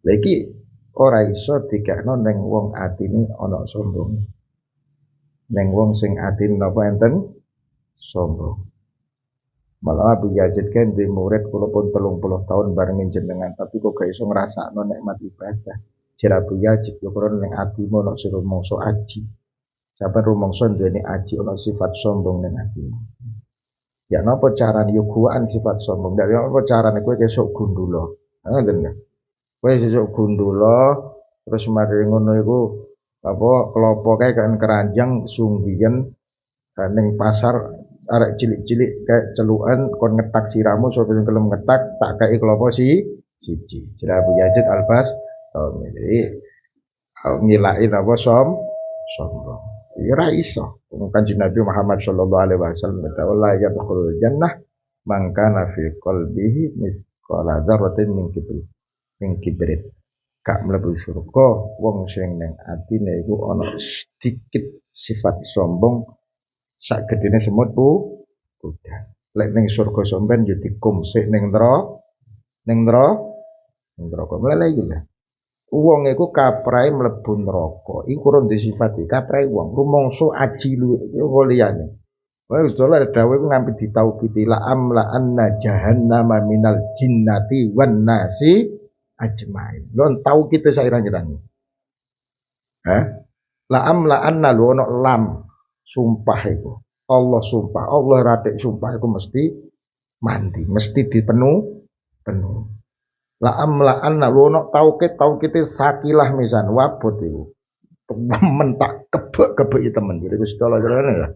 Lagi ora iso dikekno ning wong atine ana sombong. Ning wong sing atine napa enten sombong. Malah Abu Yazid kan di murid kula pun 30 tahun bareng jenengan tapi kok gak iso ngrasakno nikmat ibadah. Jar Abu Yazid yo karo ning atimu ana sira mongso aji. Saben rumangsa duweni aji ana sifat sombong ning atimu. Ya napa carane yo guwaan sifat sombong. Dari apa carane kowe kesuk gundula. Ngoten ya. Kowe sesuk gundula terus mari ngono iku apa klopo kae kan keranjang sunggiyen ning pasar arek cilik-cilik kayak celukan kon ngetak siramu sapa sing gelem ngetak tak kei klopo siji. Jadi Abu Yazid Albas jadi ngilain apa sombong. Ya ora iso. Kanjeng Nabi Muhammad sallallahu alaihi wasallam kata la yadkhulul jannah man kana fi qalbihi mithqala dzarratin min kibrit. Gak mlebu surga wong sing ning atine iku ana sedikit sifat sombong sak gedene semut udah. Lek ning surga sampean yo dikumsik ning neraka. Mlele iki lho. Wong iku kaprahe mlebu neraka. Iku ora disifati kaprahe wong rumangsa aji luwih liyane. Wae dolar dawuh iku ngampi ditaukiti la amla anna jahannama minal jinnati wan nasi ajmain. Lon tau kita sairang-irang. La amla anna lu ono lam sumpah itu. Allah sumpah, Allah ratik sumpah itu mesti mandi, mesti penuh. La amla anna lu ono tauqid sakilah misan wabut itu. Mentak kebek temen. Jadi Gusti Allah jarane ya.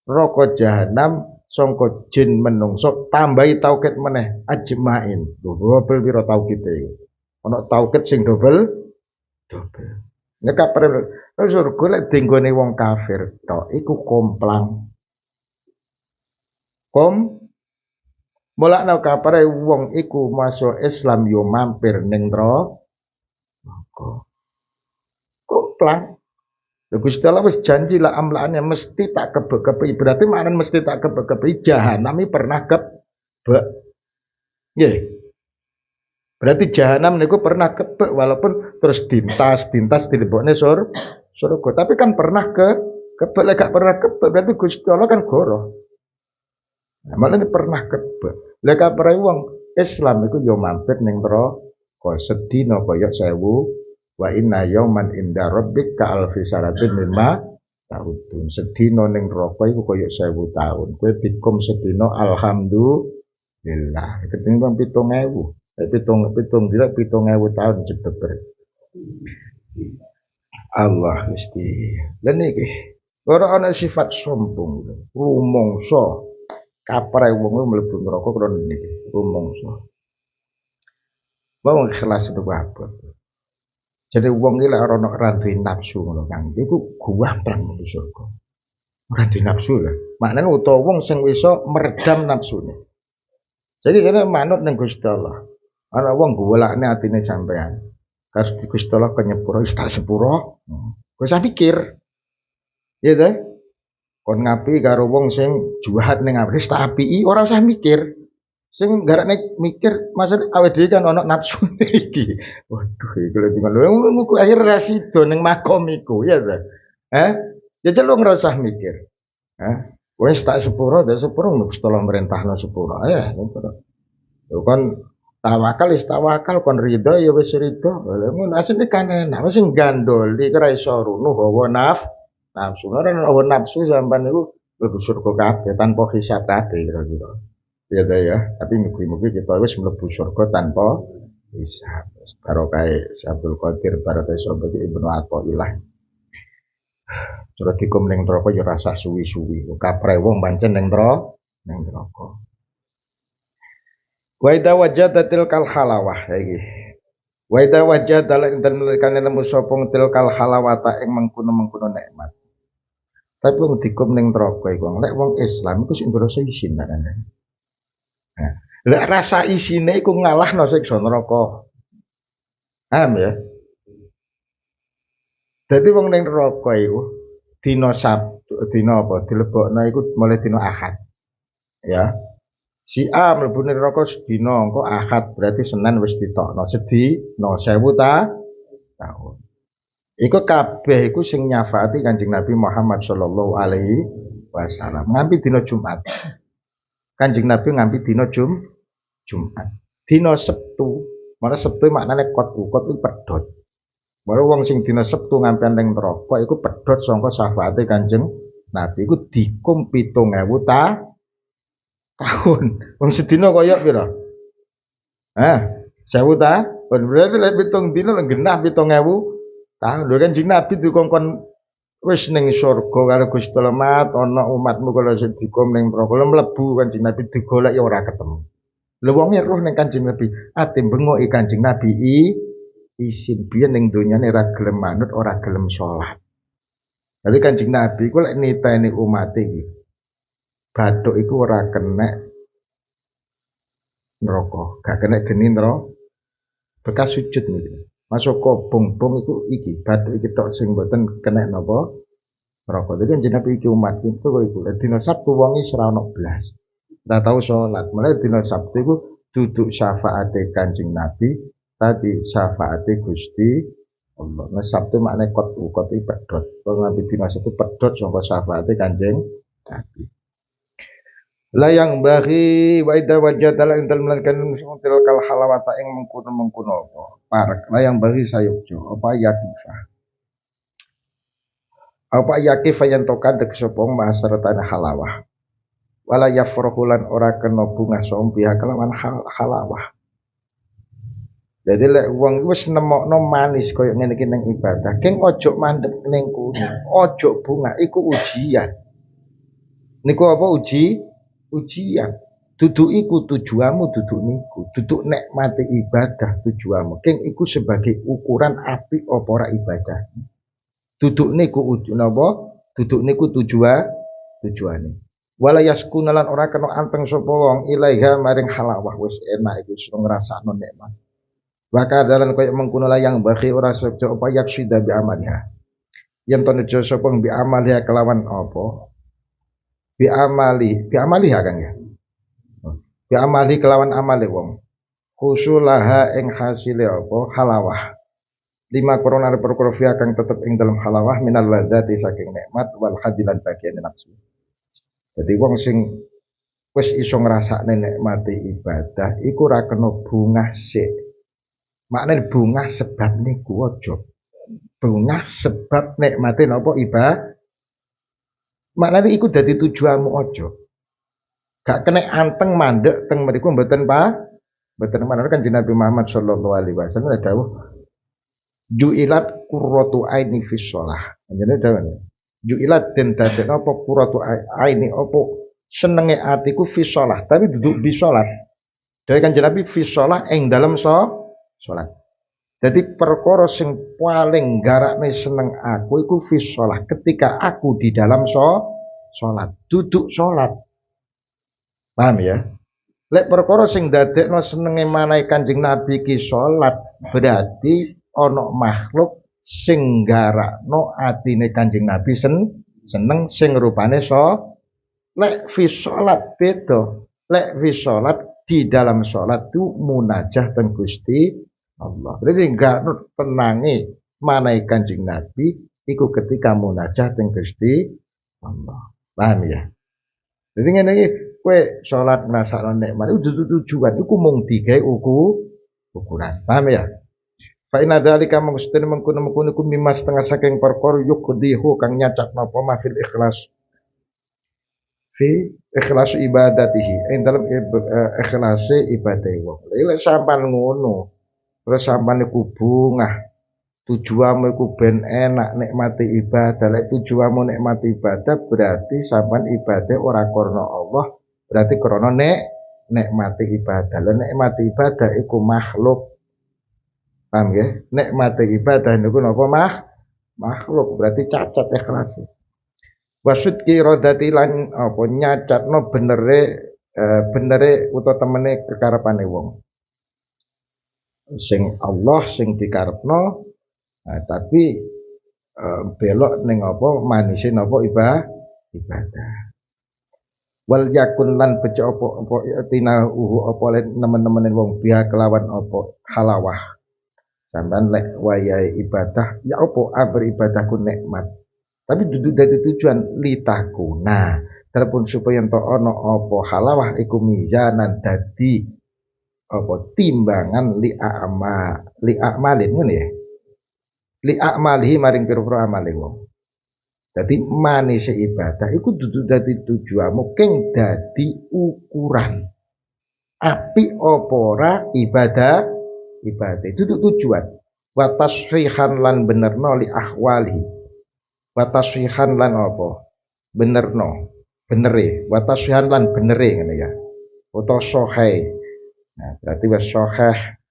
Roko jahanam sangka jin menungso tambahi tauqid meneh ajmain. Dobel pira tauqid iki. Ono tauqid sing dobel. Nek kapare surga lek dinggone wong kafir tok iku komplang. Mulane kapare wong iku masuk Islam yo mampir ning neraka. Komplang. Gusti Allah wis janji lah amlaannya mesti tak kebek-kebeki. Berarti maknane mesti tak kebek-kebeki jahanam pernah kebek. Nggih. Berarti jahanam niku pernah kebek walaupun terus dintas dilebokne surga. Tapi kan pernah kebek lek gak pernah kebek berarti Gusti Allah kan goroh. Nah, malah ini pernah kebek. Lek kapare wong Islam iku yo mampir ning neraka sedina kaya 1000 wa inna yauman inda rabbik ka alfi sanatin mimma ta'udun. Sedina ning neraka iku kaya 1000 tahun. Kowe dikum sedina alhamdulillah. Ketimbang 7000. Pitung tahun jebeber. Allah Gusti. Lan iki ora ana sifat sombong. Rumangsa kaprahe wong mlebu neraka karo niki. Rumangsa. Wong ikhlas itu apa? Jadi wong iki lek ora duwe nafsu ngono Kang. Iku gampang mlebu surga. Ora duwe nafsu lho. Maknane utawa wong sing iso meredam nafsune. Jadi jane manut ning Gusti Allah. Ana wong golekne atine sampean. Kas Gusti Allah kenyepuro wis tak sepuro. Kowe sak pikir. Iya ta? Kon ngapi karo wong sing juhat ning wis tak apiki ora usah mikir. Sing garane mikir maksud awake dhewe kan ana nafsu iki. Waduh iki lho ngono akhir rasido ning makom iku ya ta. Jajal lu ora usah mikir. Wis tak sepuro Gusti Allah merintahno sepuro. Ya, kan tawakal kon ridho ya wis ridho. Ngono asine kan enak wis gandol iki ora iso runuh hawa nafsu. Ora hawa nafsu sampean niku mlebu surga kabeh tanpa hisab kabeh kira-kira. Ya, tapi mugi-mugi kita wis mlebu surga tanpa hisab. Barokah Abdul Qadir barokah Sobat Ibnu Athaillah. Surat dikum ning neraka ya rasa suwi-suwi. Kapre wong pancen ning neraka. Wa idza wajadatil kal halawah iki. Wa idza wajada lan tenan nemu sapa tilkal halawata ing mengkono-mengkono nikmat. Tapi wong dikum ning neraka iku lek wong Islam iku sing ngrasa isin kan. Lek rasa isine iku ngalahno siksa neraka. Paham ya? Dadi wong ning neraka iku dina Sabtu, dina apa? Dilebokno iku mulai dina Ahad. Ya. Si A mlebu neraka sedina, engko Ahad berarti Senin wis ditokno sedina 1000 tahun. Iku kabeh iku sing nyafaati Kanjeng Nabi Muhammad sallallahu alaihi wasallam. Ngampi dina Jumat. Kanjeng Nabi ngampi dina Jumat. Dina Sabtu, mana Sabtu maknane kot itu pedhot. Baru wong sing dina Sabtu ngampi ning neraka iku pedhot sangka syafaate Kanjeng Nabi iku dikum 7.000 tahun. Wong sedina kaya pira? Hah, 1000 tahun. Berarti lek 7 dina lek genah 7.000 tahun. Lho Kanjeng Nabi dikongkon wis ning surga karo Gusti Allah ana umatmu kalau sing dikum ning neraka mlebu Kanjeng Nabi digolek ya ora ketemu. Lha wong roh ning Kanjeng Nabi, ate bengoki Kanjeng Nabi isin biyen ning donyane ora gelem manut, ora gelem salat. Jadi Kanjeng Nabi ku lek niteni umat iki. Bathuk iku ora kena neraka, gak kena geni neraka. Bekas sujud niki. Masuk kobong-bong iku iki, bathuk iki tok sing mboten kena napa neraka. Jadi Kanjeng Nabi iki umat itu iku. Dina Sabtu wong iki ora ono blas. Ora tau salat. Mulai dina Sabtu iku duduk syafaate Kanjeng Nabi, tadi syafaate Gusti Allah. Nah Sabtu maknane kot iki pedhot. Wong ngambil dina Sabtu pedhot sangka syafaate Kanjeng Nabi. Layang bagi wa idza wajadala intal melakukan mutil kal halawata ing mengkono apa parek layang bagi sayukjo apa yakifa apa yakifa yen tokan dek sopong masaratana halawah wala yafrahulan ora kena bunga som pihak kelawan halawah. Jadi lek wong wis nemokno manis koyo ngene iki ning ibadah keng ojo mandek ning kuno ojo bunga iku ujian niku apa ujian duduk iku tujuanmu duduk niku duduk nikmati ibadah tujuanmu keng iku sebagai ukuran apik apa ora ibadah duduk niku napa duduk niku tujuane wala yaskunalan ora kena anteng sapa wong ilaiha maring halawah wis enak iku wis ngrasakno nikmat waka dalan koyo mengkono layang bagi ora sejo apa yaksida bi amaliha yen to nejo sapa bi amaliha kelawan apa bi amali kan ya bi amali kelawan amale wong khusulaha ing hasile apa halawah 5 korona perkara fiha kang tetep ing dalam halawah minal ladzati saking nikmat wal hadilan bagian nafsu. Jadi wong sing wis iso ngrasakne nikmati ibadah iku ora kena bungah sik. Maknane bungah sebab niku aja. Bungah sebab nikmati napa ibadah. Maknane iku dadi tujuanmu aja. Gak kena anteng mandek teng mriku mboten manut kan Nabi Muhammad sallallahu alaihi wasallam dawuh ju'ilat qurratu aini fi shalah. Jenenge dawuh ju'ilat den dadekno apa qurratu aini apa senenge atiku fi shalah tapi duduk bi salat. Dawuh kan Nabi fi shalah ing dalem salat. Jadi perkara sing paling garakne seneng aku iku fi shalah ketika aku di dalam salat duduk salat. Paham ya? Lek perkara sing dadekno senenge manahe Kanjeng Nabi ki salat, berarti ana makhluk sing garakno atine Kanjeng Nabi seneng sing rupane lek fi salat beda. Lek fi salat di dalam salat tu munajah teng Gusti Allah. Berarti enggak tenange manahe Kanjeng Nabi iku ketika munajah teng Gusti Allah. Paham ya? Jadi ngene iki kowe salat ngrasakno nikmat iku tujuan iku mung digawe ukuran. Paham ya? Fa inna dzalika mangstene mengkono iku mimma setengah saking perkara yukdihu kang nyacak napa mafil ikhlas. Fi ikhlas ibadatihi ing dalam ikhlase ibadah wong. Lha sampean ngono. Terus sampean iku bungah tujuanmu iku ben enak nikmati ibadah. Lek tujuanmu nikmati ibadah berarti sampean ibadah ora karena Allah, berarti karena nikmati ibadah. Lah nikmati ibadah iku makhluk. Paham ya? Nikmati ibadah niku napa makhluk, berarti cacat ikhlas. Wasud ki rodati lan apa nyacatno benere utawa temene kekarepane wong. Sing Allah sing dikarepno tapi belok ning apa manise napa ibadah. wal yakun lan bejo apa tinahu apa nemen-nemene wong biha kelawan apa halawah sampean lek wayahe ibadah ya apa ibadahku nikmat tapi duduk dari tujuan litakuna telepon supaya ento ono apa halawah iku mizanan dadi apa timbangan li amalin ngono ya li amalihi maring pira-pira amale wong. Dadi manise ibadah iku dudu dadi tujuanmu keng dadi ukuran. Apik apa ora ibadah itu tujuan. Wa tasrihan lan benerno li ahwali. Wa tasrihan lan apa? Benerno. Benere. Wa tasrihan lan benere ngene ya. Utawa sahih. Nah, berarti wis sahih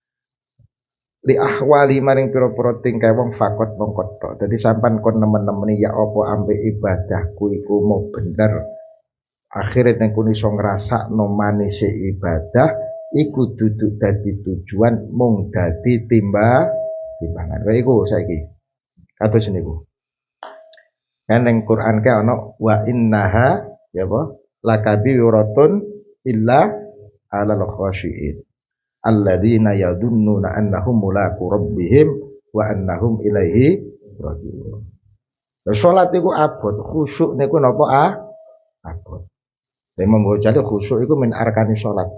li ahwali maring pira-pira tingkah wong fakot mongkot tok. Dadi sampean kon nemen-nemeni ya apa ambek ibadahku iku mau bener. Akhire nek kun iso ngrasakno manise ibadah iku duduk dadi tujuan mung dadi timbangan. Kaya iku saiki. Kados niku. Kan ning Quran ke ana wa innaha ya apa lakabiratun illa alal khasyiin. Alladzina yadunnuna annahum mulaqu rabbihim wa annahum ilaihi raji'un. Salat iku abot, khusyuk niku napa abot. Imam Ghazali khusyuk iku min arkani salat.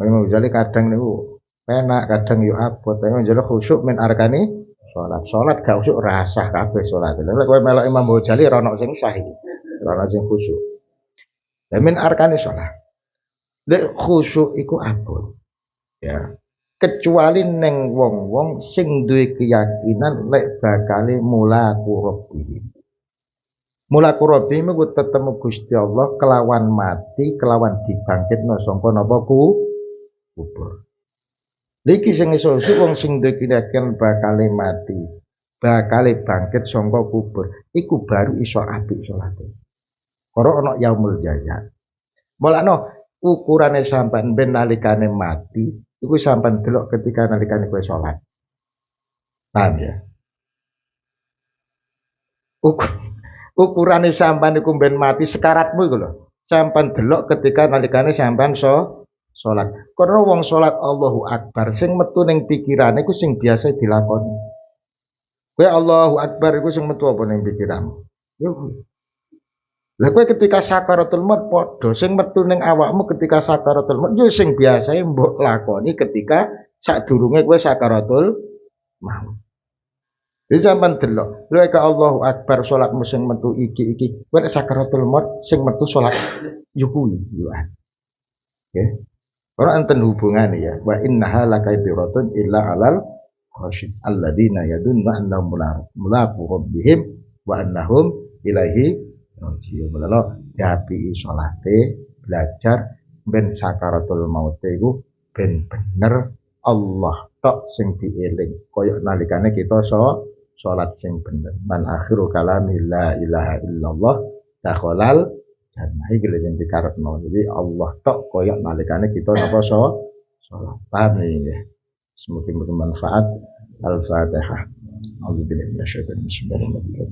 Imam Ghazali kadang niku penak, kadang yo abot. Imam Ghazali khusyuk min arkani salat. Salat gak khusyuk rasah kabeh salat. Lha kowe melok Imam Ghazali ora ono sing sah iki. Ora ono sing khusyuk. Lah min arkani salat. Lek khusyuk iku abot. Ya kecuali neng wong-wong sing duwe keyakinan lek bakale mulaku rabbihim iku tetemu Gusti Allah kelawan mati kelawan dibangkitno sangka napa kubur niki sing iso wong sing duwe keyakinan bakale mati bakale bangkit sangka kubur iku baru iso apik salate ora ana yaumul jaza mulane ukurane sampean ben nalikane mati iku sampean delok ketika nalikane kowe salat. Paham ya? Ukurane sampean iku ben mati sekaratmu iku lho. Sampean delok ketika nalikane sampean salat. Karena wong salat Allahu Akbar sing metu ning pikirane iku sing biasa dilakoni. Kowe Allahu Akbar iku sing metu apa ning pikiranmu? Yo. Lah kowe ketika sakaratul maut padha sing metu ning awakmu ketika sakaratul maut yo sing biasae mbok lakoni ketika sadurunge kowe sakaratul maut. Jadi sampean delok, lha ka Allahu Akbar salatmu sing metu iki kowe sakaratul maut sing metu salat yo kuwi yo. Nggih. Ora enten hubungane ya. Wa innaha lakabiratun illa alal khasyin alladzina yadunna annahum mulaqu rabbihim wa annahum ilaihi Rojiyo belalo diapi salate belajar ben sakaratul maut iku ben bener Allah tok sing dieling koyo nalikane kita salat sing bener man akhiru kalami la ilaha illallah dakhalal jannah iki lho sing dikarepno jadi Allah tok koyo nalikane kita napa salat paham ya semoga bermanfaat al-fatihah. A'udzu billahi minasyaitonir rajim.